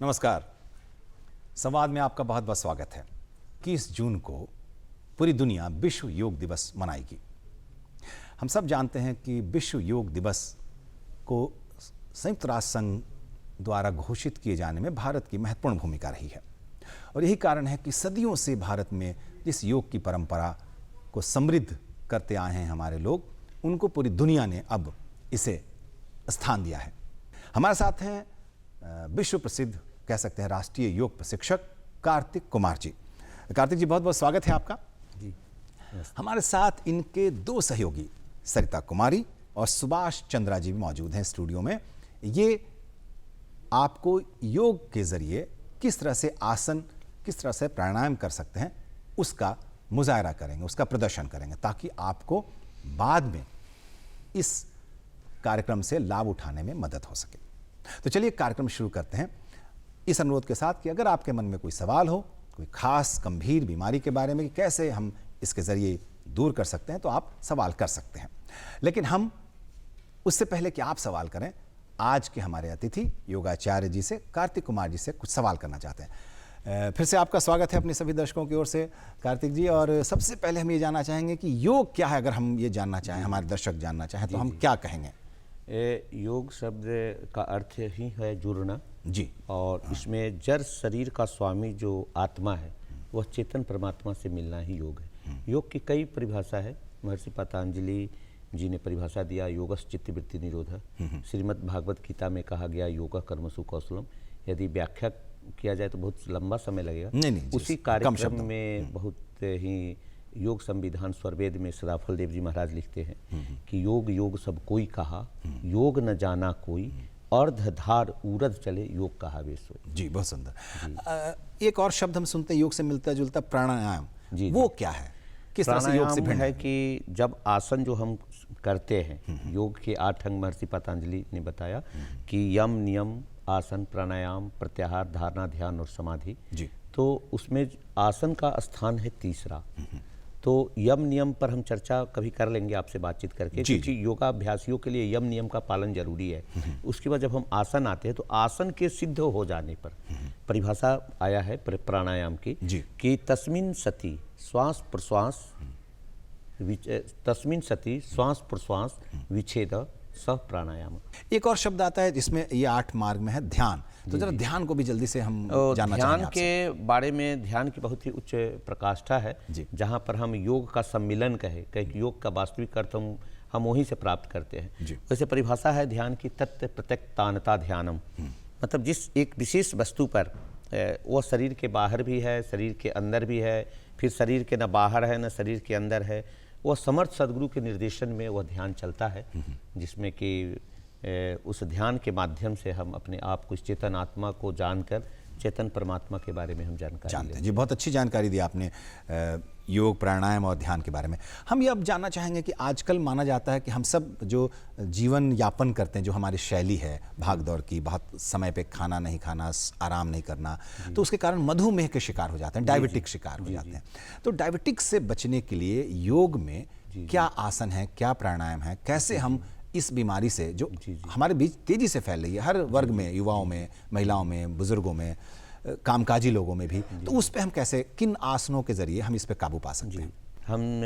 नमस्कार। संवाद में आपका बहुत बहुत स्वागत है। 21 जून को पूरी दुनिया विश्व योग दिवस मनाएगी। हम सब जानते हैं कि विश्व योग दिवस को संयुक्त राष्ट्र संघ द्वारा घोषित किए जाने में भारत की महत्वपूर्ण भूमिका रही है और यही कारण है कि सदियों से भारत में जिस योग की परंपरा को समृद्ध करते आए हैं हमारे लोग, उनको पूरी दुनिया ने अब इसे स्थान दिया है। हमारे साथ हैं विश्व प्रसिद्ध कह सकते हैं राष्ट्रीय योग प्रशिक्षक कार्तिक कुमार जी। कार्तिक जी, बहुत बहुत स्वागत है आपका जी। हमारे साथ इनके दो सहयोगी सरिता कुमारी और सुभाष चंद्रा जी भी मौजूद हैं स्टूडियो में। ये आपको योग के जरिए किस तरह से आसन, किस तरह से प्राणायाम कर सकते हैं उसका मुजाहरा करेंगे, उसका प्रदर्शन करेंगे, ताकि आपको बाद में इस कार्यक्रम से लाभ उठाने में मदद हो सके। तो चलिए कार्यक्रम शुरू करते हैं इस अनुरोध के साथ कि अगर आपके मन में कोई सवाल हो, कोई खास गंभीर बीमारी के बारे में कि कैसे हम इसके जरिए दूर कर सकते हैं, तो आप सवाल कर सकते हैं। लेकिन हम उससे पहले कि आप सवाल करें, आज के हमारे अतिथि योगाचार्य जी से, कार्तिक कुमार जी से कुछ सवाल करना चाहते हैं। फिर से आपका स्वागत है अपने सभी दर्शकों की ओर से कार्तिक जी। और सबसे पहले हम ये जानना चाहेंगे कि योग क्या है। अगर हम ये जानना चाहें, हमारे दर्शक जानना चाहें, तो हम क्या कहेंगे? योग शब्द का अर्थ ही है जुड़ना जी। और इसमें जड़ शरीर का स्वामी जो आत्मा है वह चेतन परमात्मा से मिलना ही योग है। योग की कई परिभाषा है। महर्षि पतंजलि जी ने परिभाषा दिया, योगस चित्तवृत्ति निरोध। श्रीमद् भागवत गीता में कहा गया योगा कर्मसु कौशलम। यदि व्याख्या किया जाए तो बहुत लंबा समय लगेगा। नहीं, उसी कार्यक्रम में बहुत ही योग संविधान स्वरवेद में सदाफल देव जी महाराज लिखते हैं कि योग योग सब कोई कहा, योग न जाना कोई, अर्धधार उरध चले, योग कहा वे सोई। जी, बहुत सुंदर। एक और शब्द हम सुनते हैं योग से मिलता जुलता, प्राणायाम। जी, वो क्या है? किस तरह से योग से भिन्न है? कि जब आसन जो हम करते हैं, योग के 8 अंग महर्षि पतंजलि ने बताया कि यम, नियम, आसन, प्राणायाम, प्रत्याहार, धारणा, ध्यान और समाधि। जी। तो उसमें आसन का स्थान है तीसरा। तो यम नियम पर हम चर्चा कभी कर लेंगे आपसे बातचीत करके, क्योंकि योगाभ्यासियों के लिए यम नियम का पालन जरूरी है। उसके बाद जब हम आसन आते हैं तो आसन के सिद्ध हो जाने पर परिभाषा आया है प्राणायाम की कि तस्मिन् सति श्वास प्रश्वास तस्मिन् सति श्वास प्रश्वास विच्छेद सह प्राणायाम। एक और शब्द आता है जिसमें ये 8 मार्ग में है, ध्यान। तो जरा ध्यान को भी जल्दी से हम जानना चाहेंगे ध्यान के बारे में। ध्यान की बहुत ही उच्च प्रकाष्ठा है जहाँ पर हम योग का सम्मिलन कहे, योग का वास्तविक अर्थ हम वहीं से प्राप्त करते हैं। वैसे परिभाषा है ध्यान की, तत्व प्रत्यक्तानता ध्यानम। मतलब जिस एक विशेष वस्तु पर वह शरीर के बाहर भी है, शरीर के अंदर भी है, फिर शरीर के न बाहर है न शरीर के अंदर है, वह समर्थ सदगुरु के निर्देशन में वह ध्यान चलता है, जिसमें कि उस ध्यान के माध्यम से हम अपने आप को, इस चेतन आत्मा को जानकर चेतन परमात्मा के बारे में हम जानकारी जानते हैं। जी, बहुत अच्छी जानकारी दी आपने योग, प्राणायाम और ध्यान के बारे में। हम ये अब जानना चाहेंगे कि आजकल माना जाता है कि हम सब जो जीवन यापन करते हैं, जो हमारी शैली है भाग दौड़ की, बहुत समय पे खाना नहीं खाना, आराम नहीं करना, तो उसके कारण मधुमेह के शिकार हो जाते हैं, डायबिटिक शिकार हो जाते हैं। तो डायबिटिक्स से बचने के लिए योग में क्या आसन है, क्या प्राणायाम है, कैसे हम इस बीमारी से जो हमारे बीच तेजी से फैल रही है, हर वर्ग में, युवाओं में, महिलाओं में, बुजुर्गों में, कामकाजी लोगों में भी, तो उस पे हम कैसे, किन आसनों के जरिए हम इस पे काबू पा सकते हैं? हम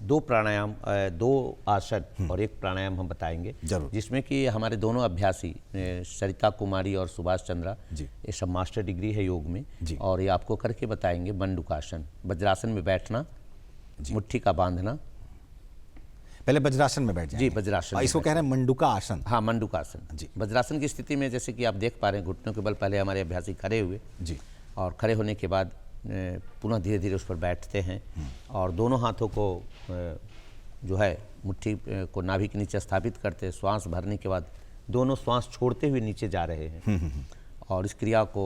2 प्राणायाम, 2 आसन और 1 प्राणायाम हम बताएंगे, जिसमें कि हमारे दोनों अभ्यासी सरिता कुमारी और सुभाष चंद्रा, ये सब मास्टर डिग्री है योग में, और ये आपको करके बताएंगे। मंडूकासन, वज्रासन में बैठना, मुट्ठी का बांधना। पहले वज्रासन में बैठ जाएंगे। जी, वज्रासन। इसको कह रहे हैं मंडूका आसन। हाँ, मंडूकासन। जी। वज्रासन की स्थिति में जैसे कि आप देख पा रहे हैं, घुटनों के बल पहले हमारे अभ्यासी खड़े हुए जी, और खड़े होने के बाद पुनः धीरे धीरे उस पर बैठते हैं और दोनों हाथों को जो है मुट्ठी को नाभि के नीचे स्थापित करते हैं। श्वास भरने के बाद दोनों श्वास छोड़ते हुए नीचे जा रहे हैं और इस क्रिया को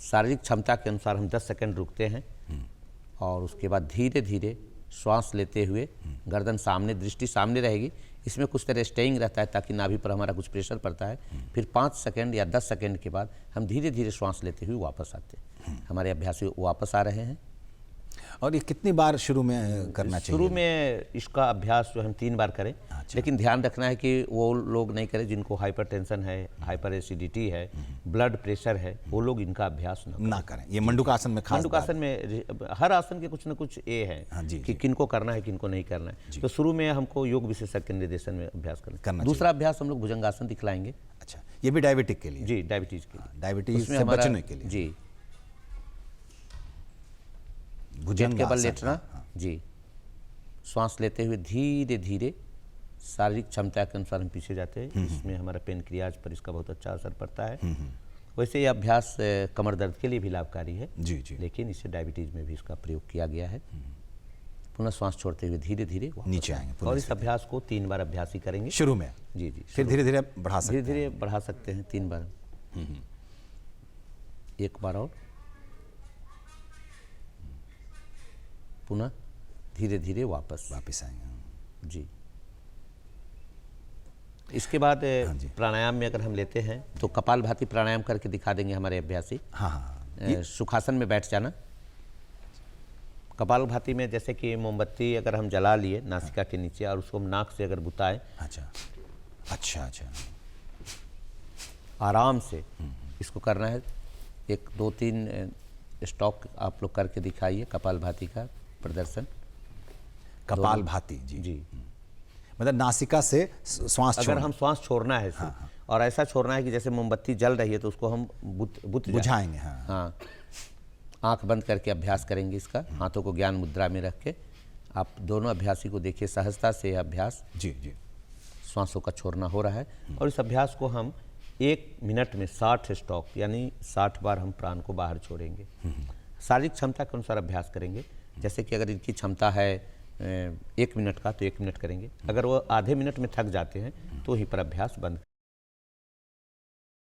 शारीरिक क्षमता के अनुसार हम 10 सेकंड रुकते हैं और उसके बाद धीरे धीरे श्वास लेते हुए गर्दन सामने, दृष्टि सामने रहेगी। इसमें कुछ तरह स्टेइंग रहता है ताकि नाभि पर हमारा कुछ प्रेशर पड़ता है। फिर 5 सेकंड या 10 सेकंड के बाद हम धीरे धीरे श्वास लेते हुए वापस आते हैं। हमारे अभ्यासी वापस आ रहे हैं। और ये कितनी बार शुरू में करना चाहिए? शुरू में इसका अभ्यास जो हम 3 बार करें। अच्छा। लेकिन ध्यान रखना है कि वो लोग नहीं करें जिनको हाइपरटेंशन है, हाइपर एसिडिटी है, ब्लड प्रेशर है, वो लोग इनका अभ्यास ना करें। ये मंडूकासन में खास मंडूकासन में हर आसन के कुछ न कुछ ये है कि किनको करना है, किनको नहीं करना है। तो शुरू में हमको योग विशेषज्ञ के निर्देशन में अभ्यास करना। दूसरा अभ्यास हम लोग भुजंगासन दिखलाएंगे। अच्छा, ये भी डायबिटिक के लिए? जी, डायबिटीज के लिए। डायबिटीज से बचने के लिए जी। भुजंग के बल लेटना जी। श्वास लेते हुए धीरे धीरे शारीरिक क्षमता के अनुसार हम पीछे जाते हैं। इसमें हमारा पेनक्रियाज पर इसका बहुत अच्छा असर पड़ता है। वैसे ये अभ्यास कमर दर्द के लिए भी लाभकारी है जी जी, लेकिन इसे डायबिटीज में भी इसका प्रयोग किया गया है। पुनः श्वास छोड़ते हुए धीरे धीरे नीचे आएंगे और इस अभ्यास को 3 बार अभ्यास ही करेंगे शुरू में। जी जी, फिर धीरे धीरे बढ़ा सकते हैं। धीरे धीरे बढ़ा सकते हैं 3 बार। एक बार और, पुनः धीरे धीरे वापस आएंगे जी। इसके बाद प्राणायाम में अगर हम लेते हैं तो कपालभाति प्राणायाम करके दिखा देंगे हमारे अभ्यासी। हाँ, सुखासन में बैठ जाना। कपालभाति में जैसे कि मोमबत्ती अगर हम जला लिए नासिका के नीचे और उसको हम नाक से अगर बुताएं, अच्छा अच्छा अच्छा, आराम से इसको करना है। 1 2 3 स्टॉक आप लोग करके दिखाइए कपालभाति का प्रदर्शन। कपालभाति जी जी, मतलब नासिका से श्वास अगर हम श्वास छोड़ना है और ऐसा छोड़ना है कि जैसे मोमबत्ती जल रही है तो उसको हम बुझाएंगे। हाँ, आंख बंद करके अभ्यास करेंगे इसका। हाथों को ज्ञान मुद्रा में रख के आप दोनों अभ्यासी को देखिए, सहजता से अभ्यास जी जी श्वासों का छोड़ना हो रहा है। और इस अभ्यास को हम 1 मिनट में 60 स्टॉक यानी 60 बार हम प्राण को बाहर छोड़ेंगे। शारीरिक क्षमता के अनुसार अभ्यास करेंगे। जैसे कि अगर इनकी क्षमता है 1 मिनट का तो 1 मिनट करेंगे। अगर वो आधे मिनट में थक जाते हैं तो वहीं पर अभ्यास बंद।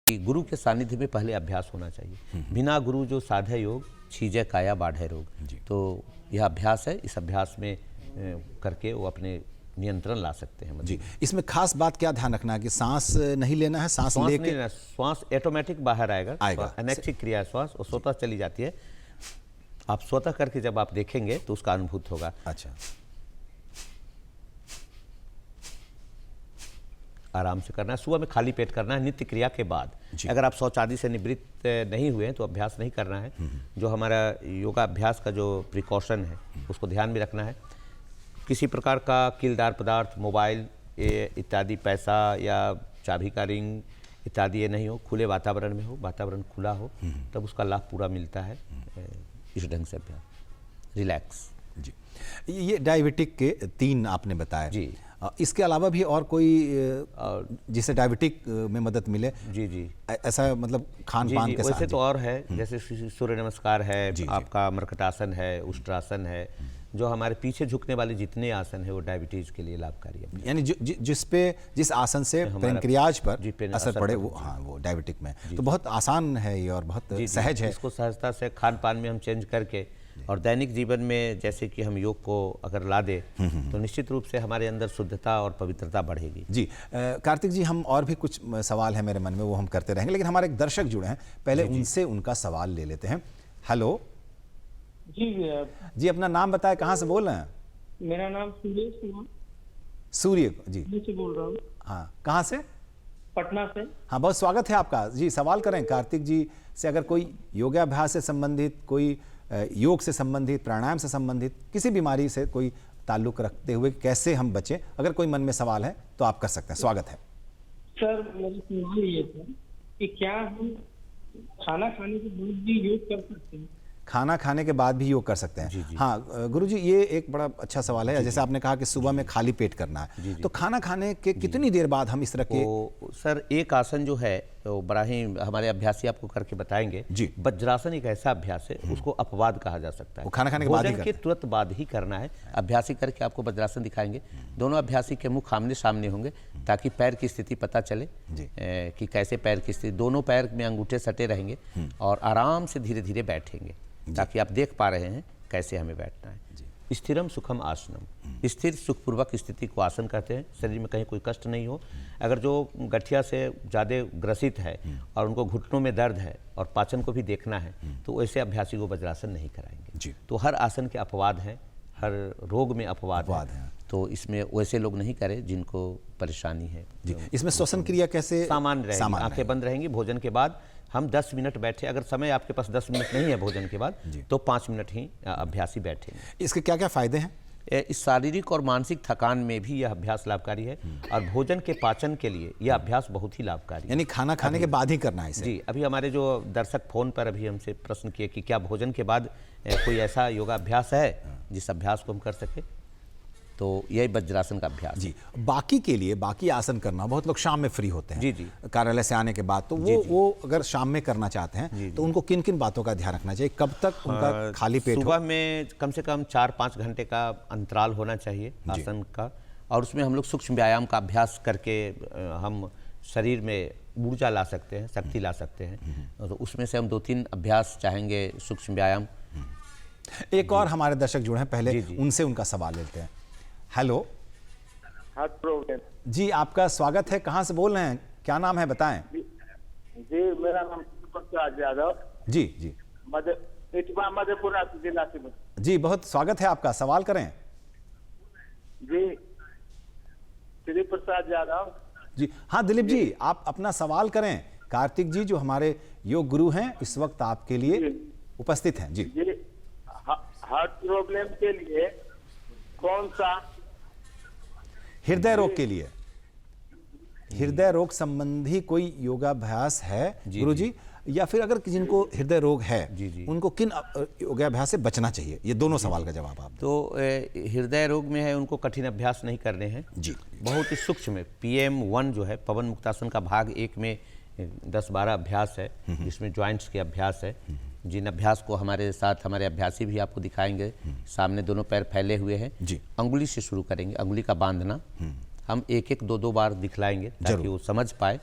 गुरु के सानिध्य में पहले अभ्यास होना चाहिए। बिना गुरु जो साधे योग, छीजे काया बाढ़े रोग। तो यह अभ्यास है, इस अभ्यास में करके वो अपने नियंत्रण ला सकते हैं जी। इसमें खास बात क्या ध्यान रखना है कि सांस नहीं लेना है, सांस लेके श्वास ऑटोमेटिक बाहर आएगा। अनैच्छिक क्रिया है श्वास, और स्वतः चली जाती है। आप स्वतः करके जब आप देखेंगे तो उसका अनुभूत होगा। अच्छा, आराम से करना है। सुबह में खाली पेट करना है नित्य क्रिया के बाद। अगर आप शौच आदि से निवृत्त नहीं हुए हैं तो अभ्यास नहीं करना है। जो हमारा योगाभ्यास का जो प्रिकॉशन है उसको ध्यान में रखना है। किसी प्रकार का कीलदार पदार्थ, मोबाइल इत्यादि, पैसा या चाबी का रिंग इत्यादि ये नहीं हो। खुले वातावरण में हो, वातावरण खुला हो, तब उसका लाभ पूरा मिलता है। इस ढंग से अभ्यास, रिलैक्स जी। ये डायबिटिक के 3 आपने बताया जी। इसके अलावा भी और कोई जिससे डायबिटिक में मदद मिले? जी जी, ऐसा मतलब खान पान के साथ? वैसे तो और है, जैसे सूर्य नमस्कार है, आपका मर्कटासन है, उष्ट्रासन है। जो हमारे पीछे झुकने वाले जितने आसन है वो डायबिटीज के लिए लाभकारी है। यानी जिस आसन से पेनक्रियाज पर असर पड़े वो, हाँ, वो डायबिटिक में तो बहुत आसान है ये और बहुत सहज है। इसको सहजता से खान पान में हम चेंज करके और दैनिक जीवन में जैसे कि हम योग को अगर ला दे तो निश्चित रूप से हमारे अंदर शुद्धता और पवित्रता बढ़ेगी। जी कार्तिक जी, हम और भी कुछ सवाल है मेरे मन में, वो हम करते रहेंगे, लेकिन हमारे एक दर्शक जुड़े हैं, पहले उनसे उनका सवाल ले लेते हैं। हेलो जी, अपना नाम बताएं, कहाँ से बोल रहे हैं? मेरा नाम सूर्य जी से बोल रहा हूँ। हाँ, कहाँ से? पटना से। हाँ, बहुत स्वागत है आपका जी। सवाल करें कार्तिक जी से। अगर कोई योगाभ्यास से संबंधित, कोई योग से संबंधित, प्राणायाम से संबंधित किसी बीमारी से कोई ताल्लुक रखते हुए कैसे हम बचें, अगर कोई मन में सवाल है तो आप कर सकते हैं, स्वागत है। सर मेरा सवाल ये था कि क्या हम खाना खाने के बाद भी योग कर सकते हैं? खाना खाने के बाद भी योग कर सकते हैं? जी। हाँ गुरुजी, ये एक बड़ा अच्छा सवाल है। जैसे आपने कहा कि सुबह में खाली पेट करना है, तो खाना खाने के कितनी देर बाद हम इस तरह के? सर एक आसन जो है तो बड़ा ही हमारे अभ्यासी आपको करके बताएंगे जी। वज्रासन एक ऐसा अभ्यास है, उसको अपवाद कहा जा सकता है। वो खाना खाने के बाद ही के तुरंत बाद ही करना है। अभ्यासी करके आपको वज्रासन दिखाएंगे। दोनों अभ्यासी के मुख आमने सामने होंगे ताकि पैर की स्थिति पता चले कि कैसे पैर की स्थिति। दोनों पैर में अंगूठे सटे रहेंगे और आराम से धीरे धीरे बैठेंगे ताकि आप देख पा रहे हैं कैसे हमें बैठना है। स्थिरम सुखम आसनम, स्थिर सुखपूर्वक स्थिति को आसन कहते हैं। शरीर में कहीं कोई कष्ट नहीं हो। अगर जो गठिया से ज़्यादा ग्रसित है और उनको घुटनों में दर्द है और पाचन को भी देखना है तो ऐसे अभ्यासी को वज्रासन नहीं कराएंगे। जी। तो हर आसन के अपवाद हैं, हर रोग में अपवाद हैं। तो इसमें वैसे लोग नहीं करें जिनको परेशानी है। जी, इसमें श्वसन क्रिया कैसे सामान्य रहेगी, आंखें बंद रहेंगी। भोजन के बाद हम 10 मिनट बैठे, अगर समय आपके पास 10 मिनट नहीं है भोजन के बाद तो 5 मिनट ही अभ्यासी बैठेंगे। इसके क्या क्या फायदे हैं? इस शारीरिक और मानसिक थकान में भी यह अभ्यास लाभकारी है और भोजन के पाचन के लिए यह अभ्यास बहुत ही लाभकारी है। यानी खाना खाने के बाद ही करना है इसे? जी, अभी हमारे जो दर्शक फोन पर अभी हमसे प्रश्न किए कि क्या भोजन के बाद कोई ऐसा योगाभ्यास है जिस अभ्यास को हम कर सके, तो यही वज्रासन का अभ्यास जी। बाकी के लिए बाकी आसन करना, बहुत लोग शाम में फ्री होते हैं जी जी कार्यालय से आने के बाद, तो वो अगर शाम में करना चाहते हैं तो उनको किन किन बातों का ध्यान रखना चाहिए? कब तक उनका खाली पेट सुबह में कम से कम 4-5 घंटे का अंतराल होना चाहिए आसन का, और उसमें हम लोग सूक्ष्म व्यायाम का अभ्यास करके हम शरीर में ऊर्जा ला सकते हैं, शक्ति ला सकते हैं। तो उसमें से हम 2-3 अभ्यास चाहेंगे सूक्ष्म व्यायाम। एक और हमारे दर्शक जुड़े हैं, पहले उनसे उनका सवाल लेते हैं। हेलो। Heart problem. जी, आपका स्वागत है। कहाँ से बोल रहे हैं, क्या नाम है बताएं? जी, मेरा नाम प्रसाद यादव। जी जी। मधेपुरा जिला से। जी, बहुत स्वागत है आपका, सवाल करें। जी, दिलीप प्रसाद यादव। जी हाँ दिलीप जी, आप अपना सवाल करें। कार्तिक जी जो हमारे योग गुरु हैं इस वक्त आपके लिए उपस्थित हैं। जी जी, हार्ट प्रॉब्लम के लिए कौन सा? हृदय रोग के लिए, हृदय रोग संबंधी कोई योगाभ्यास है गुरुजी, या फिर अगर जिनको हृदय रोग है उनको किन योगाभ्यास से बचना चाहिए? ये दोनों सवाल का जवाब आप। तो हृदय रोग में है उनको कठिन अभ्यास नहीं करने हैं जी, बहुत ही सूक्ष्म PM1 जो है पवन मुक्तासन का भाग 1 में 10-12 अभ्यास है जिसमें जॉइंट्स के अभ्यास है। जिन अभ्यास को हमारे साथ हमारे अभ्यासी भी आपको दिखाएंगे। सामने दोनों पैर फैले हुए हैं, अंगुली से शुरू करेंगे, अंगुली का बांधना हम 1-1, 2-2 बार दिखलाएंगे ताकि वो समझ पाए।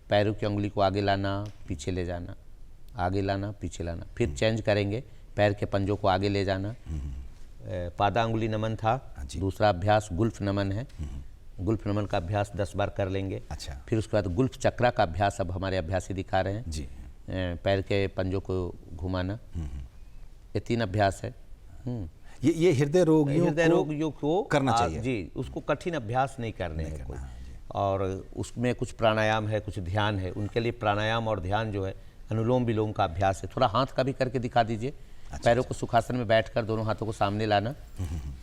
पैरों की अंगुली को आगे लाना, पीछे ले जाना, आगे लाना, पीछे लाना, फिर चेंज करेंगे, पैर के पंजों को आगे ले जाना। पादा अंगुली नमन था, दूसरा अभ्यास गुल्फ नमन है। गुल्फ नमन का अभ्यास 10 बार कर लेंगे। अच्छा। फिर उसके बाद गुल्फ चक्रा का अभ्यास अब हमारे अभ्यासी दिखा रहे हैं जी। पैर के पंजों को घुमाना। ये 3 अभ्यास है। ये हृदय रोगियों को करना चाहिए। जी, उसको कठिन अभ्यास नहीं करने हैं कोई। और उसमें कुछ प्राणायाम है, कुछ ध्यान है। उनके लिए प्राणायाम और ध्यान जो है अनुलोम विलोम का अभ्यास है। थोड़ा हाथ का भी करके दिखा दीजिए। पैरों को सुखासन में बैठकर दोनों हाथों को सामने लाना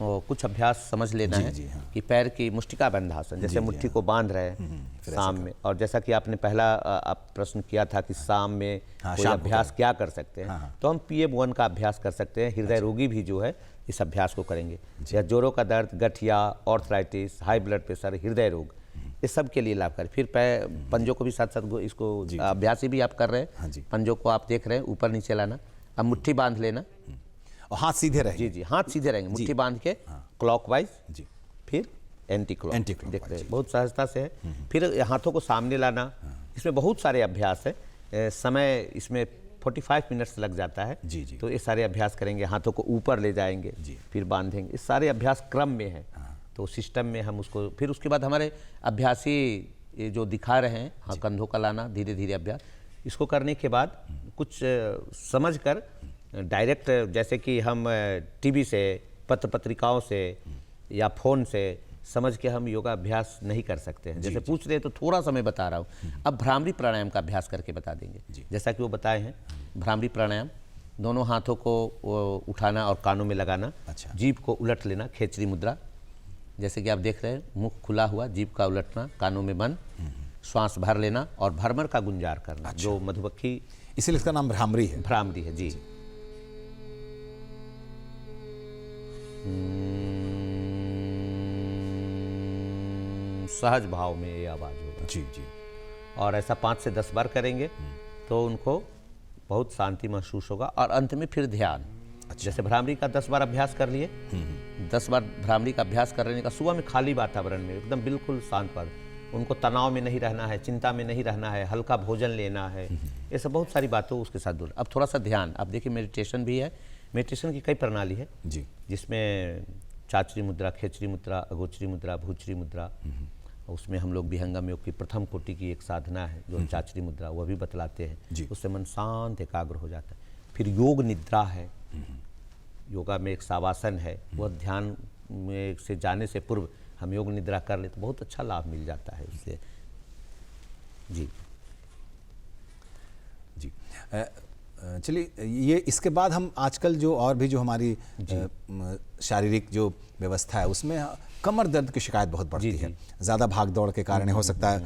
और कुछ अभ्यास समझ लेना है कि पैर की मुष्टिका बंधासन, जैसे मुट्ठी को बांध रहे हैं शाम में। और जैसा कि आपने पहला आप प्रश्न किया था कि शाम में कोई अभ्यास क्या कर सकते हैं, तो हम PM1 का अभ्यास कर सकते हैं। हृदय रोगी भी जो है इस अभ्यास को करेंगे। या जोड़ों का दर्द, गठिया, ऑर्थराइटिस, हाई ब्लड प्रेशर, हृदय रोग, इस सब के लिए लाभकारी। फिर पंजों को भी साथ साथ इसको अभ्यास भी आप कर रहे हैं। पंजों को आप देख रहे हैं ऊपर नीचे लाना, अब मुट्ठी बांध लेना और हाथ सीधे रहेंगे। जी, हाथ सीधे रहेंगे, मुट्ठी बांध के क्लॉकवाइज, फिर एंटी क्लॉक देख रहे हैं, बहुत सहजता से है। फिर हाथों को सामने लाना। इसमें बहुत सारे अभ्यास है, समय इसमें 45 मिनट्स लग जाता है। तो ये सारे अभ्यास करेंगे, हाथों को ऊपर ले जाएंगे, फिर बांधेंगे। इस सारे अभ्यास क्रम में है, तो सिस्टम में हम उसको। फिर उसके बाद हमारे अभ्यासी जो दिखा रहे हैं, हाँ, कंधों का लाना, धीरे धीरे अभ्यास। इसको करने के बाद कुछ समझकर डायरेक्ट, जैसे कि हम टीवी से, पत्र पत्रिकाओं से या फ़ोन से समझ के हम योगा अभ्यास नहीं कर सकते हैं। जैसे पूछ रहे हैं तो थोड़ा सा मैं बता रहा हूँ। अब भ्रामरी प्राणायाम का अभ्यास करके बता देंगे। जैसा कि वो बताए हैं, भ्रामरी प्राणायाम, दोनों हाथों को उठाना और कानों में लगाना। जीभ को उलट लेना, खेचरी मुद्रा, जैसे कि आप देख रहे हैं, मुख खुला हुआ, जीभ का उलटना, कानों में बंद, श्वास भर लेना और भ्रमर का गुंजार करना। जो मधुमक्खी, इसलिए इसका नाम भ्रामरी है। भ्रामरी है जी। सहज भाव में ये आवाज होगा। जी जी। और ऐसा 5 से 10 बार करेंगे तो उनको बहुत शांति महसूस होगा। और अंत में फिर ध्यान। जैसे भ्रामरी का 10 बार अभ्यास कर लिए, 10 बार भ्रामरी का अभ्यास करने का, सुबह में खाली वातावरण में एकदम बिल्कुल शांत वातावरण, उनको तनाव में नहीं रहना है, चिंता में नहीं रहना है, हल्का भोजन लेना है, ये सब बहुत सारी बातों उसके साथ दूर। अब थोड़ा सा ध्यान, आप देखिए मेडिटेशन भी है। मेडिटेशन की कई प्रणाली है जी, जिसमें चाचरी मुद्रा, खेचरी मुद्रा, अगोचरी मुद्रा, भूचरी मुद्रा, उसमें हम लोग विहंगम योग की प्रथम कोटि की एक साधना है जो चाचरी मुद्रा, वह भी बतलाते हैं। उससे मन शांत एकाग्र हो जाता है। फिर योग निद्रा है, योगा में एक सावासन है, वह ध्यान में से जाने से पूर्व हम योग निद्रा कर ले तो बहुत अच्छा लाभ मिल जाता है उससे। जी जी चलिए, ये इसके बाद हम आजकल जो और भी जो हमारी शारीरिक जो व्यवस्था है उसमें कमर दर्द की शिकायत बहुत बढ़ती है। ज़्यादा भाग दौड़ के कारण हो सकता है,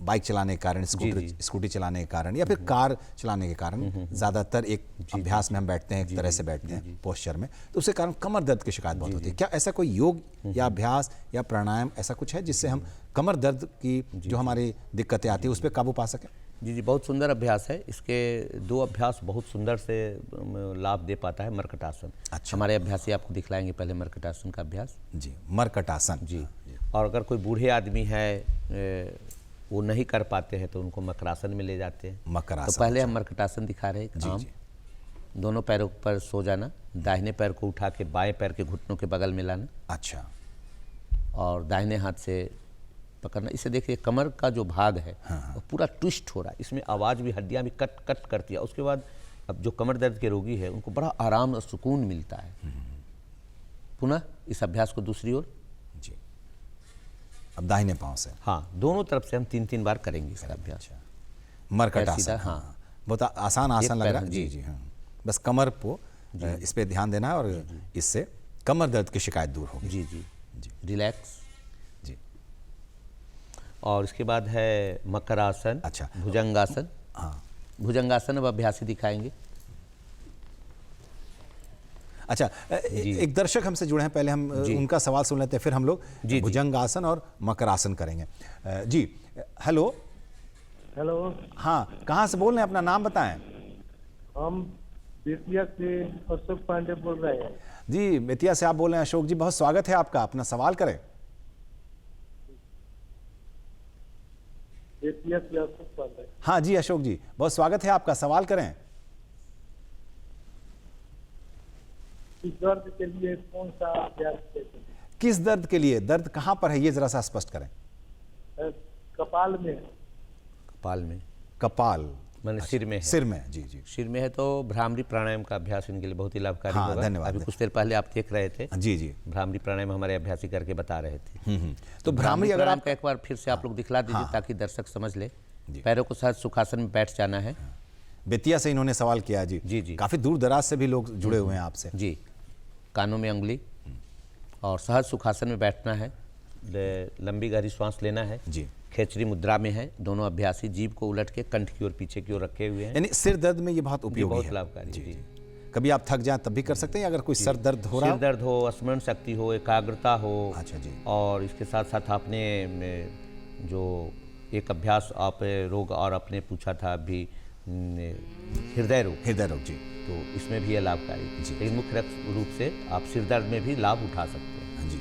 बाइक चलाने के कारण, स्कूटी चलाने के कारण, या फिर कार चलाने के कारण, ज़्यादातर एक अभ्यास में हम बैठते हैं, एक तरह से बैठते हैं पोस्चर में, तो उसके कारण कमर दर्द की शिकायत बहुत होती है। क्या ऐसा कोई योग या अभ्यास या प्राणायाम ऐसा कुछ है जिससे हम कमर दर्द की जो हमारी दिक्कतें आती है उस पर काबू पा सकें? जी, बहुत सुंदर अभ्यास है। इसके 2 अभ्यास बहुत सुंदर से लाभ दे पाता है। मरकटासन। अच्छा। हमारे अभ्यासी आपको दिखलाएंगे पहले मरकटासन का अभ्यास। जी, मरकटासन। जी। और अगर कोई बूढ़े आदमी है वो नहीं कर पाते हैं तो उनको मकरासन में ले जाते हैं। मकरासन। तो पहले हम मरकटासन दिखा रहे हैं। जी। दोनों पैरों पर सो जाना, दाहिने पैर को उठा के बाएं पैर के घुटनों के बगल में लाना। अच्छा। और दाहिने हाथ से पकड़ना। इसे देखिए, कमर का जो भाग है वो पूरा ट्विस्ट हो रहा है। इसमें आवाज़ भी, हड्डियां भी कट कट करती है। उसके बाद अब जो कमर दर्द के रोगी है उनको बड़ा आराम और सुकून मिलता है। पुनः इस अभ्यास को दूसरी ओर। जी, अब दाहिने पांव से। हाँ, दोनों तरफ से हम 3-3 बार करेंगे इसका अभ्यास। मरकटासन। हाँ, बहुत आसान आसन लग रहा है। जी जी, हाँ, बस कमर को इस पे ध्यान देना है और इससे कमर दर्द की शिकायत दूर होगी। जी जी जी, रिलैक्स। जी। और इसके बाद है मकरासन। अच्छा। भुजंगासन। हाँ, भुजंगासन अब अभ्यासी दिखाएंगे। अच्छा, एक दर्शक हमसे जुड़े हैं, पहले हम उनका सवाल सुन लेते हैं, फिर हम लोग भुजंगासन और मकरासन करेंगे। जी, हेलो। हेलो। हाँ, कहाँ से बोल रहे हैं, अपना नाम बताएं। हम बेतिया से अशोक पांडे बोल रहे हैं। जी, बेतिया से आप बोल रहे हैं अशोक जी, बहुत स्वागत है आपका, अपना सवाल करें। बेतिया से अशोक पांडे। हाँ जी अशोक जी, बहुत स्वागत है आपका, सवाल करें। इस दर्द के लिए कौन सा अभ्यास करें? किस दर्द के लिए? दर्द कहाँ पर है ये जरा सा स्पष्ट करें। कपाल में। कपाल में? कपाल मैंने सिर में है। सिर में, जी जी। सिर में है तो भ्रामरी प्राणायाम का अभ्यास इनके लिए बहुत ही लाभकारी होगा। धन्यवाद। अभी कुछ देर पहले आप देख रहे थे। जी जी, भ्रामरी प्राणायाम हमारे अभ्यासी करके बता रहे थे। तो भ्रामरी अगर आप एक बार फिर से आप लोग दिखला दीजिए ताकि दर्शक समझ ले। पैरों को सहज सुखासन में बैठ जाना है। बेतिया से इन्होंने सवाल किया। जी जी जी, काफी दूर दराज से भी लोग जुड़े हुए हैं आपसे। जी। कानों में अंगुली और सहज सुखासन में बैठना है। लंबी गहरी श्वास लेना है। जी। खेचरी मुद्रा में है दोनों अभ्यासी, जीभ को उलट के कंठ की ओर पीछे की ओर रखे हुए हैं। यानी सिर दर्द में ये बहुत उपयोगी है, बहुत लाभकारी। जी। कभी आप थक जाएं तब भी कर सकते हैं, अगर कोई सर दर्द हो रहा, सिर दर्द हो, स्मरण शक्ति हो, एकाग्रता हो। अच्छा जी। और इसके साथ साथ आपने जो एक अभ्यास आप रोग और आपने पूछा था अभी, हृदय रोग। हृदय रोग, जी। तो इसमें भी है लाभकारी। लेकिन मुख्य रूप से आप सिर दर्द में भी लाभ उठा सकते हैं। जी।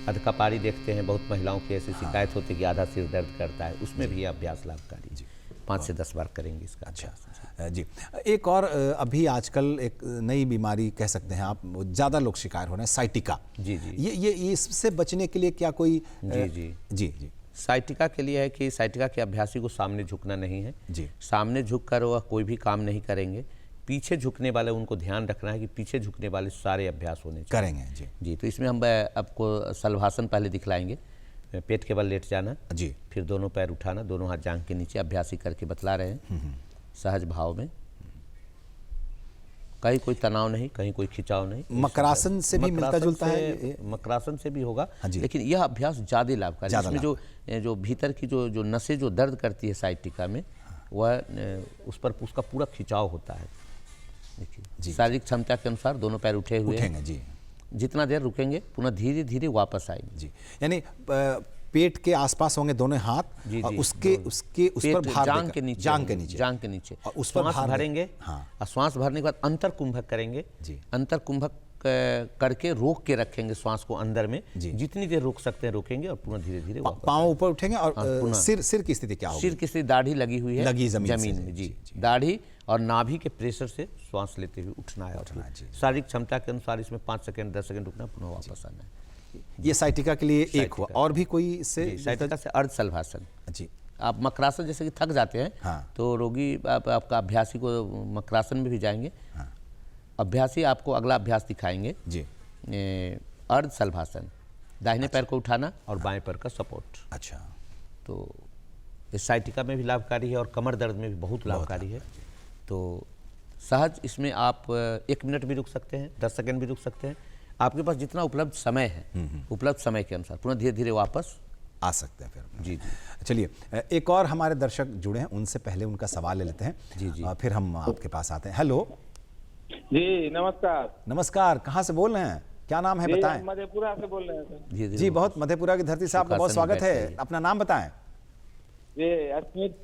अधकापारी देखते हैं, बहुत महिलाओं की ऐसी शिकायत होती है कि आधा सिर दर्द करता है, उसमें भी अभ्यास लाभकारी। जी। 5 से 10 बार करेंगे इसका। अच्छा जी। एक और अभी आजकल एक नई बीमारी कह सकते हैं आप, ज़्यादा लोग शिकार हो रहे हैं, साइटिका। जी जी। ये इससे बचने के लिए क्या कोई? जी जी जी जी। साइटिका के लिए है कि साइटिका के अभ्यासी को सामने झुकना नहीं है। जी। सामने झुककर वह कोई भी काम नहीं करेंगे। पीछे झुकने वाले, उनको ध्यान रखना है कि पीछे झुकने वाले सारे अभ्यास होने चाहिए। करेंगे। जी जी। तो इसमें हम आपको शलभासन पहले दिखलाएंगे। पेट के बल लेट जाना। जी। फिर दोनों पैर उठाना, दोनों हाथ जांघ के नीचे, अभ्यासी करके बतला रहे हैं सहज भाव में। कहीं कोई तनाव नहीं, कहीं कोई खिंचाव नहीं। मकरासन से भी मिलता जुलता है? मकरासन से भी होगा, लेकिन यह अभ्यास ज़्यादा लाभकारी है। इसमें जो भीतर की जो नसें जो दर्द करती है साइटिका में, वह उस पर उसका पूरा खिंचाव होता है। देखिए, शारीरिक क्षमता के अनुसार दोनों पैर उठे हुए हैं। जी। जितना देर रुकेंगे पुनः धीरे धीरे वापस आएंगे। जी। यानी पेट के आसपास होंगे दोनों हाथ। जी, और जी, उस पर भार जांघ के नीचे और उस पर श्वास भरेंगे। हाँ। और श्वास भरने के बाद अंतर कुंभक करेंगे। अंतर कुंभक करके रोक के रखेंगे श्वास को अंदर में। जितनी देर रोक सकते हैं रोकेंगे और पुनः धीरे धीरे पाँव ऊपर उठेंगे। और सिर की स्थिति क्या होगी? सिर की स्थिति, दाढ़ी लगी हुई है, लगी जमीन में। जी। दाढ़ी और नाभि के प्रेशर से श्वास लेते हुए उठना है। शारीरिक क्षमता के अनुसार इसमें 5 सेकंड 10 सेकंड रुकना, पुनः वापस आना है। ये साइटिका के लिए एक हुआ। और भी कोई इससे? साइटिका से अर्ध शलभासन। जी। आप मकरासन जैसे कि थक जाते हैं। हाँ। तो रोगी आपका अभ्यासी को मकरासन में भी जाएंगे। हाँ। अभ्यासी आपको अगला अभ्यास दिखाएंगे जी। अर्ध शलभासन, दाहिने पैर को उठाना और बाएं पैर का सपोर्ट। अच्छा, तो इस साइटिका में भी लाभकारी है और कमर दर्द में भी बहुत लाभकारी है। तो सहज इसमें आप 1 मिनट भी रुक सकते हैं, 10 सेकंड भी रुक सकते हैं, आपके पास जितना उपलब्ध समय है उपलब्ध समय के अनुसार पुनः धीरे धीरे वापस आ सकते हैं फिर। जी जी। चलिए, एक और हमारे दर्शक जुड़े हैं, उनसे पहले उनका सवाल ले लेते हैं। जी जी। फिर हम आपके पास आते हैं। हेलो। जी नमस्कार। नमस्कार, कहाँ से बोल रहे हैं, क्या नाम है बताएं? मधेपुरा से बोल रहे हैं सर। जी, बहुत मधेपुरा की धरती से आपका बहुत स्वागत है। अपना नाम बताएं। जी अस्मित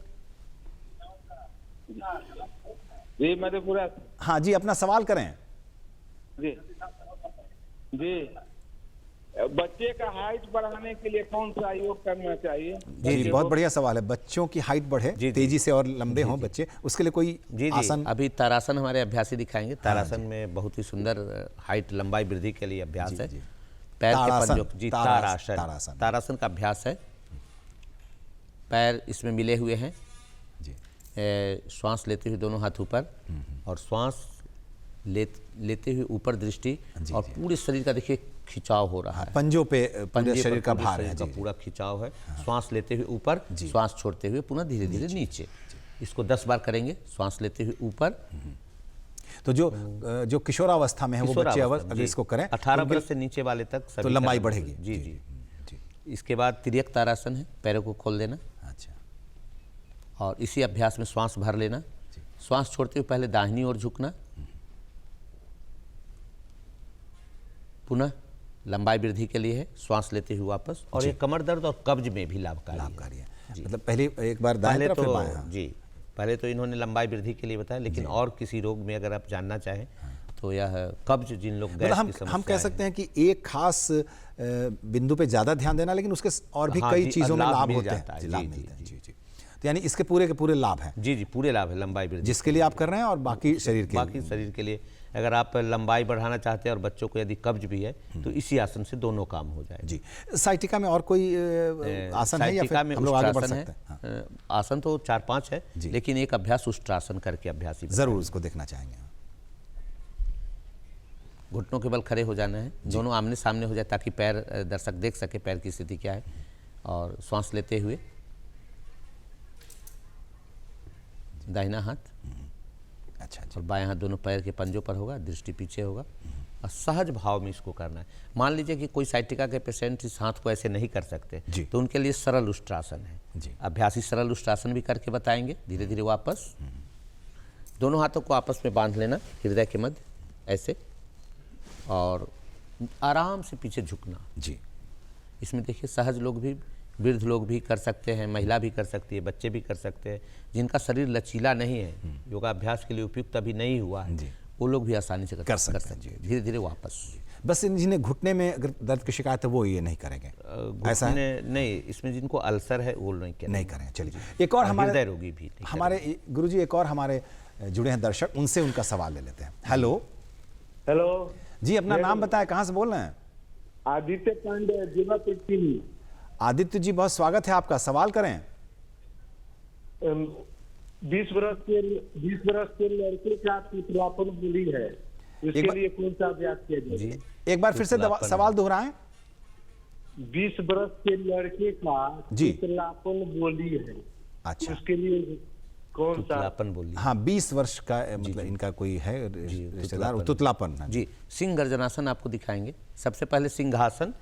जी मधेपुरा। हाँ जी, अपना सवाल करें। जी जी, बच्चे का हाइट बढ़ाने के लिए कौन सा योग करना चाहिए? जी, बहुत बढ़िया सवाल है। बच्चों की हाइट बढ़े, तेजी से और लंबे हों बच्चे, उसके लिए कोई जी आसन? अभी तारासन हमारे अभ्यासी दिखाएंगे। तारासन में बहुत ही सुंदर हाइट लंबाई वृद्धि के लिए अभ्यास है। पैर के पंजों, जी तारासन, तारासन का अभ्यास है। पैर इसमें मिले हुए हैं जी। श्वास लेते हुए दोनों हाथ ऊपर और श्वास लेते हुए ऊपर दृष्टि और पूरे शरीर का देखिए खिंचाव हो रहा है। पंजों पे पूरे पंजे शरीर पर का पूरे भार शरीर है का जी। पूरा खिंचाव है। श्वास लेते हुए ऊपर, श्वास छोड़ते हुए पुनः धीरे धीरे नीचे। इसको 10 बार करेंगे। श्वास लेते हुए ऊपर। तो जो किशोरावस्था में है वो बच्चे अगर इसको करें 18 वर्ष से नीचे वाले तक तो लंबाई बढ़ेगी। जी जी। इसके बाद तिर्यक तारासन है, पैरों को खोल देना। अच्छा। और इसी अभ्यास में श्वास भर लेना। श्वास छोड़ते हुए पहले दाहिनी ओर झुकना, पुनः लंबाई वृद्धि के लिए है। श्वास लेते हुए वापस। और ये कमर दर्द और कब्ज में भी लाभकारी है। मतलब पहले एक बार दाहिने तरफ फिर बाएं। जी, पहले तो इन्होंने लंबाई वृद्धि के लिए बताया, लेकिन और किसी रोग में अगर आप जानना चाहें तो यह कब्ज, जिन लोग गैस की समस्या हम कह सकते हैं कि एक खास बिंदु पे ज्यादा ध्यान देना, लेकिन उसके और भी कई चीजों में लाभ होते हैं। लाभ मिलते हैं। जी जी। तो यानी इसके पूरे के पूरे लाभ हैं। जी जी, पूरे लाभ है लंबाई वृद्धि जिसके लिए आप कर रहे हैं और बाकी शरीर के लिए अगर आप लंबाई बढ़ाना चाहते हैं और बच्चों को यदि कब्ज भी है तो इसी आसन से दोनों काम हो जाए। जी। साइटिका में और कोई आसन है या फिर हम लोग आगे बढ़ सकते हैं? आसन तो 4-5 है, लेकिन एक अभ्यास उष्ट्रासन करके अभ्यासी जरूर उसको देखना चाहेंगे। घुटनों के बल खड़े हो जाना है, दोनों आमने सामने हो जाए ताकि पैर दर्शक देख सके पैर की स्थिति क्या है। और श्वास लेते हुए दाहिना हाथ, अच्छा, और बाएं हाथ दोनों पैर के पंजों पर होगा, दृष्टि पीछे होगा और सहज भाव में इसको करना है। मान लीजिए कि कोई साइटिका के पेशेंट इस हाथ को ऐसे नहीं कर सकते तो उनके लिए सरल उष्ट्रासन है। अभ्यासी सरल उष्ट्रासन भी करके बताएंगे। धीरे धीरे वापस दोनों हाथों को आपस में बांध लेना हृदय के मध्य ऐसे, और आराम से पीछे झुकना। जी। इसमें देखिए सहज लोग भी, वृद्ध लोग भी कर सकते हैं, महिला भी कर सकती है, बच्चे भी कर सकते हैं। जिनका शरीर लचीला नहीं है, योगाभ्यास के लिए उपयुक्त अभी नहीं हुआ है, वो लोग भी आसानी से कर सकते हैं। धीरे धीरे वापस। बस जिन्हें घुटने में अगर दर्द की शिकायत है वो ये नहीं करेंगे, ऐसा है? नहीं, इसमें जिनको अल्सर है वो नहीं करेंगे। चलिए, एक और हमारे हृदय रोगी भी हमारे गुरुजी एक और हमारे जुड़े हैं दर्शक, उनसे उनका सवाल ले लेते हैं। हेलो। हेलो जी, अपना नाम बताएं, कहाँ से बोल रहे हैं? आदित्य पांडे, जिला पृथ्वी। आदित्य जी, बहुत स्वागत है आपका, सवाल करें। 20 वर्ष के लड़के का पितलापन बोली है, इसके लिए कौन सा अभ्यास किया जाए? एक बार फिर से सवाल दोहराएं। 20 वर्ष के लड़के का पितलापन बोली है। अच्छा, उसके लिए कौन सा? बोली। हाँ, 20 वर्ष का मतलब इनका कोई है रिश्तेदार, तुतलापन। जी, सिंह गर्जनासन आपको दिखाएंगे। सबसे पहले सिंहासन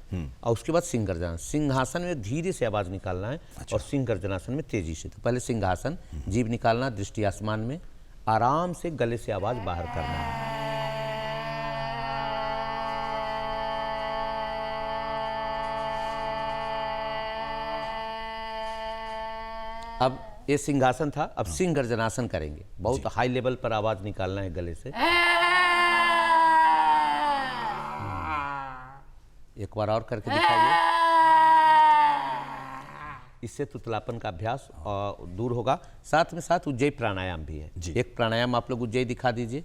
और उसके बाद सिंह गर्जनासन। सिंहासन में धीरे से आवाज निकालना है और सिंह गर्जनासन में तेजी से। तो पहले सिंहासन, जीभ निकालना, दृष्टि आसमान में, आराम से गले से आवाज बाहर करना है। अब ये सिंहासन था, अब सिंह गर्जनासन करेंगे। बहुत हाई लेवल पर आवाज निकालना है गले से। एक बार और करके दिखाइए। इससे तुतलापन का अभ्यास दूर होगा। साथ में साथ उज्जयी प्राणायाम भी है। एक प्राणायाम आप लोग उज्जयी दिखा दीजिए।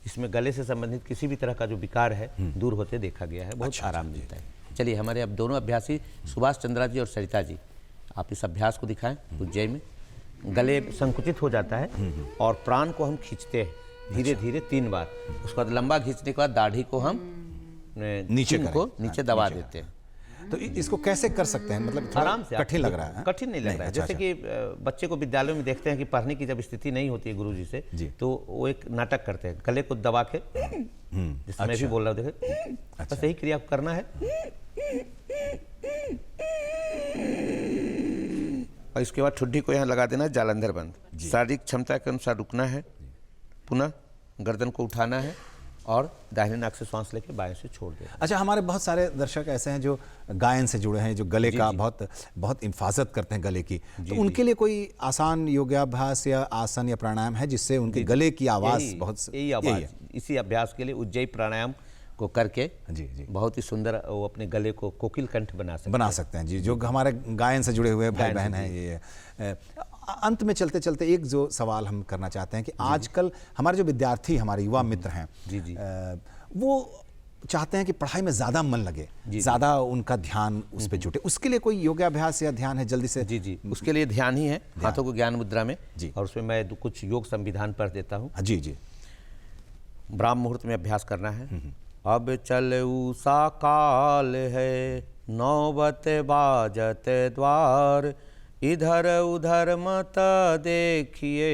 इसमें गले से संबंधित किसी भी तरह का जो विकार है दूर होते देखा गया है, बहुत आराम मिलता है। चलिए, हमारे अब दोनों अभ्यासी सुभाष चंद्रा जी और सरिता जी, आप इस अभ्यास को दिखाएं। उज्जयी में गले संकुचित हो जाता है और प्राण को हम खींचते हैं धीरे धीरे 3 बार। उसके बाद लंबा खींचने के बाद दाढ़ी को हम नीचे चिन को नीचे दबा देते हैं। तो इसको कैसे कर सकते हैं, मतलब थोड़ा आराम से। कठिन लग रहा है? कठिन नहीं लग रहा है। जैसे कि बच्चे को विद्यालय में देखते हैं कि पढ़ने की जब स्थिति नहीं होती है गुरुजी से, तो वो एक नाटक करते हैं, गले को दबा के, जिसमें मैं भी बोल रहा हूँ, देखे बस यही क्रिया करना है। और इसके बाद ठुड्डी को यहाँ लगा देना, जालंधर बंद। शारीरिक क्षमता के अनुसार रुकना है, पुनः गर्दन को उठाना है और दाहिने नाक से श्वास लेके बाएं से छोड़ देना। अच्छा, हमारे बहुत सारे दर्शक ऐसे हैं जो गायन से जुड़े हैं, जो गले का बहुत बहुत हिफाजत करते हैं गले की, तो उनके लिए कोई आसान योगाभ्यास या आसन या प्राणायाम है जिससे उनके गले की आवाज़ बहुत यही आवाज़, इसी अभ्यास के लिए उज्जयी प्राणायाम को करके जी बहुत ही सुंदर वो अपने गले को कोकिल कंठ बना सकते हैं जी, जो हमारे गायन से जुड़े हुए भाई बहन हैं। ये अंत में चलते चलते एक जो सवाल हम करना चाहते हैं कि आजकल हमारे जो विद्यार्थी, हमारे युवा मित्र हैं, वो चाहते हैं कि पढ़ाई में ज़्यादा मन लगे, ज़्यादा उनका ध्यान उस पर जुटे, उसके लिए कोई योगाभ्यास या ध्यान है जल्दी से? जी, उसके लिए ध्यान ही है, हाथों को ज्ञान मुद्रा में, और उसमें मैं कुछ योग संविधान पढ़ देता हूँ। जी। ब्राह्म मुहूर्त में अभ्यास करना है। अब चल उषा काल है, नौबत बाजत द्वार, इधर उधर मत देखिए,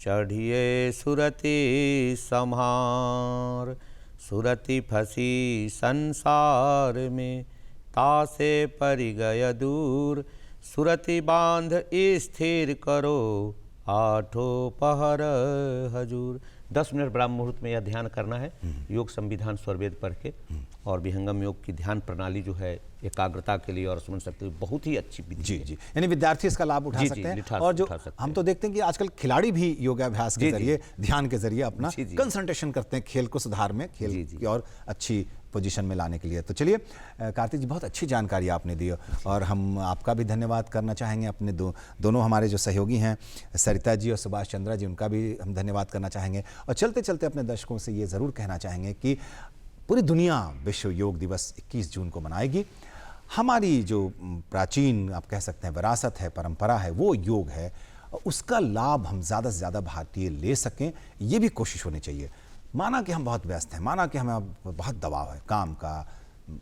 चढ़िए सुरति सम्हार, सुरति फंसी संसार में, तासे परि गय दूर, सुरति बांध स्थिर करो, आठों पहर हजूर। 10 मिनट ब्राह्म मुहूर्त में यह ध्यान करना है, योग संविधान स्वरवेद पढ़ के, और विहंगम योग की ध्यान प्रणाली जो है एकाग्रता के लिए और स्मरण शक्ति बहुत ही अच्छी विधि है। जी, यानी विद्यार्थी इसका लाभ उठा सकते हैं। और जो हम तो देखते हैं कि आजकल खिलाड़ी भी योगाभ्यास के जरिए, ध्यान के जरिए अपना कंसंट्रेशन करते हैं खेल को सुधार में, खेल की और अच्छी पोजीशन में लाने के लिए। तो चलिए कार्तिक जी, बहुत अच्छी जानकारी आपने दी, और हम आपका भी धन्यवाद करना चाहेंगे। अपने दोनों हमारे जो सहयोगी हैं, सरिता जी और सुभाष चंद्रा जी, उनका भी हम धन्यवाद करना चाहेंगे। और चलते चलते अपने दर्शकों से ये ज़रूर कहना चाहेंगे कि पूरी दुनिया विश्व योग दिवस 21 जून को मनाएगी। हमारी जो प्राचीन, आप कह सकते हैं, विरासत है, परंपरा है, वो योग है, उसका लाभ हम ज़्यादा से ज़्यादा भारतीय ले सकें, ये भी कोशिश होनी चाहिए। माना कि हम बहुत व्यस्त हैं, माना कि हमें बहुत दबाव है काम का,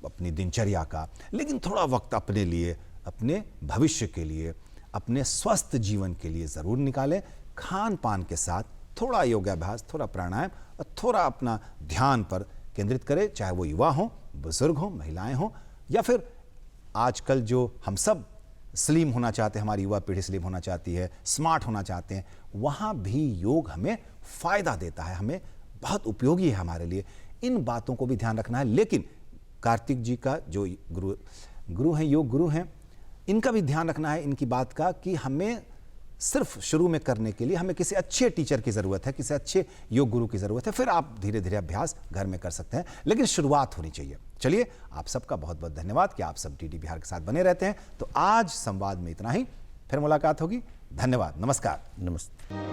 अपनी दिनचर्या का, लेकिन थोड़ा वक्त अपने लिए, अपने भविष्य के लिए, अपने स्वस्थ जीवन के लिए ज़रूर निकालें। खान पान के साथ थोड़ा योगाभ्यास, थोड़ा प्राणायाम और थोड़ा अपना ध्यान पर केंद्रित करें, चाहे वो युवा हों, बुजुर्ग हों, महिलाएं हों, या फिर आजकल जो हम सब स्लिम होना चाहते हैं, हमारी युवा पीढ़ी स्लिम होना चाहती है, स्मार्ट होना चाहते हैं, वहाँ भी योग हमें फ़ायदा देता है, हमें बहुत उपयोगी है हमारे लिए। इन बातों को भी ध्यान रखना है। लेकिन कार्तिक जी का जो गुरु हैं, योग गुरु हैं, इनका भी ध्यान रखना है इनकी बात का, कि हमें सिर्फ शुरू में करने के लिए हमें किसी अच्छे टीचर की ज़रूरत है, किसी अच्छे योग गुरु की ज़रूरत है। फिर आप धीरे धीरे अभ्यास घर में कर सकते हैं, लेकिन शुरुआत होनी चाहिए। चलिए, आप सबका बहुत बहुत धन्यवाद कि आप सब डीडी बिहार के साथ बने रहते हैं। तो आज संवाद में इतना ही, फिर मुलाकात होगी। धन्यवाद, नमस्कार। नमस्ते।